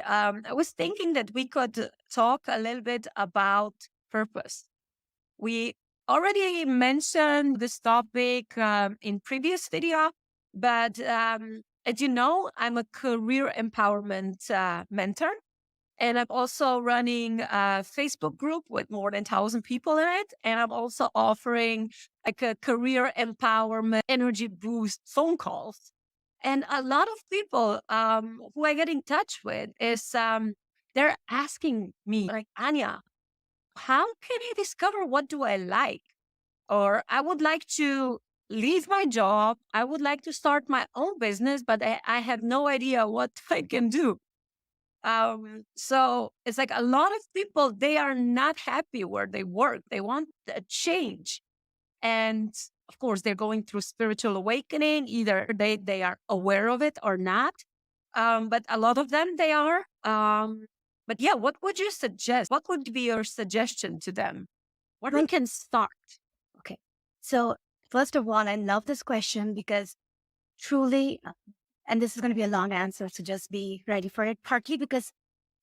I was thinking that we could talk a little bit about purpose. We already mentioned this topic in previous video, but as you know, I'm a career empowerment mentor, and I'm also running a Facebook group with more than 1,000 people in it. And I'm also offering like a career empowerment energy boost phone calls. And a lot of people who I get in touch with is they're asking me, like, Anja, how can I discover what do I like? Or I would like to leave my job. I would like to start my own business, but I have no idea what I can do. So it's like a lot of people, they are not happy where they work. They want a change. And of course, they're going through spiritual awakening. Either they are aware of it or not. But a lot of them, they are. But yeah, what would you suggest? What would be your suggestion to them? Where they can start? Okay. So, first of all, I love this question because truly, and this is going to be a long answer, so just be ready for it. Partly because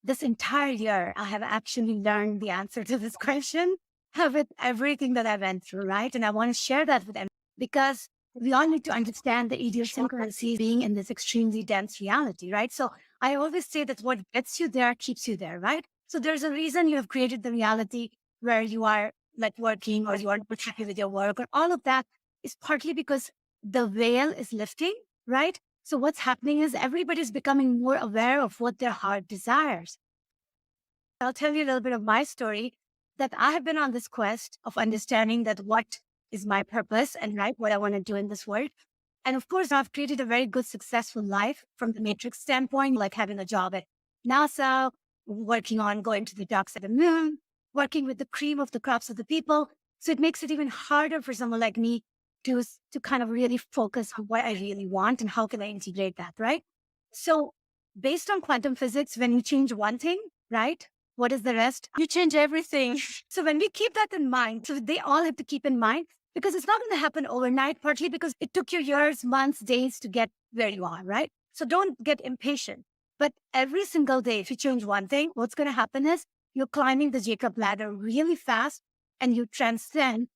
this entire year, I have actually learned the answer to this question with everything that I went through, right? And I want to share that with them because we all need to understand the idiosyncrasies being in this extremely dense reality, right? So I always say that what gets you there keeps you there, right? So there's a reason you have created the reality where you are like working or you are not happy with your work or all of that is partly because the veil is lifting, right? So what's happening is everybody's becoming more aware of what their heart desires. I'll tell you a little bit of my story that I have been on this quest of understanding that what is my purpose and right, what I want to do in this world. And of course, I've created a very good, successful life from the matrix standpoint, like having a job at NASA, working on going to the dark side of the moon, working with the cream of the crops of the people. So it makes it even harder for someone like me to kind of really focus on what I really want and how can I integrate that, right? So based on quantum physics, when you change one thing, right, what is the rest? You change everything. So when we keep that in mind, so they all have to keep in mind because it's not going to happen overnight, partly because it took you years, months, days to get where you are, right? So don't get impatient. But every single day, if you change one thing, what's going to happen is you're climbing the Jacob ladder really fast and you transcend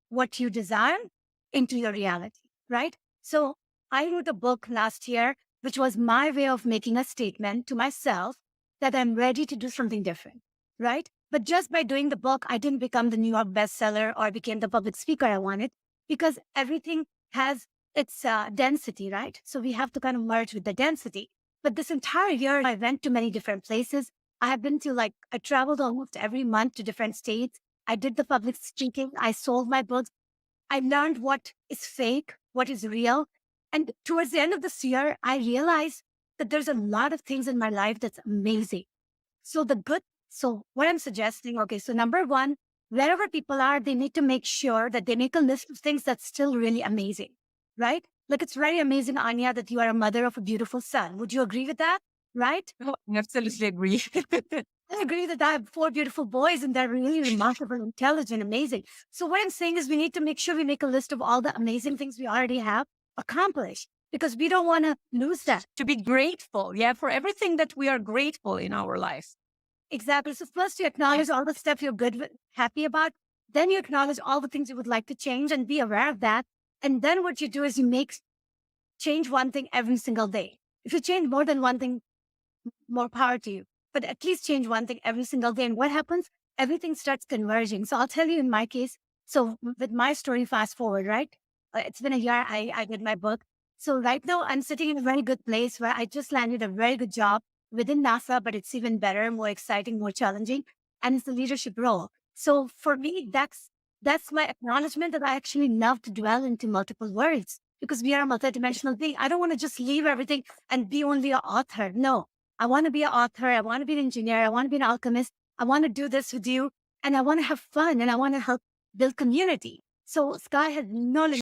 what you desire into your reality, right? So I wrote a book last year, which was my way of making a statement to myself that I'm ready to do something different, right? But just by doing the book, I didn't become the New York bestseller or became the public speaker I wanted because everything has its density, right? So we have to kind of merge with the density. But this entire year, I went to many different places. I have been to I traveled almost every month to different states. I did the public speaking. I sold my books. I learned what is fake, what is real. And towards the end of this year, I realized that there's a lot of things in my life that's amazing. So what I'm suggesting, okay, so number one, wherever people are, they need to make sure that they make a list of things that's still really amazing, right? Like it's very amazing, Anja, that you are a mother of a beautiful son. Would you agree with that? Right? Oh, I absolutely agree. I agree that I have 4 beautiful boys and they're really remarkable, intelligent, amazing. So what I'm saying is we need to make sure we make a list of all the amazing things we already have accomplished because we don't want to lose that. To be grateful, yeah, for everything that we are grateful in our life. Exactly. So first you acknowledge all the stuff you're good with, happy about. Then you acknowledge all the things you would like to change and be aware of that. And then what you do is you change one thing every single day. If you change more than one thing, more power to you. But at least change one thing every single day. And what happens? Everything starts converging. So I'll tell you in my case. So with my story, fast forward, right? It's been a year I did my book. So right now I'm sitting in a very good place where I just landed a very good job within NASA, but it's even better, more exciting, more challenging. And it's the leadership role. So for me, that's my acknowledgement that I actually love to dwell into multiple worlds because we are a multidimensional being. I don't want to just leave everything and be only an author. No, I want to be an author. I want to be an engineer. I want to be an alchemist. I want to do this with you and I want to have fun and I want to help build community. So sky has no limit.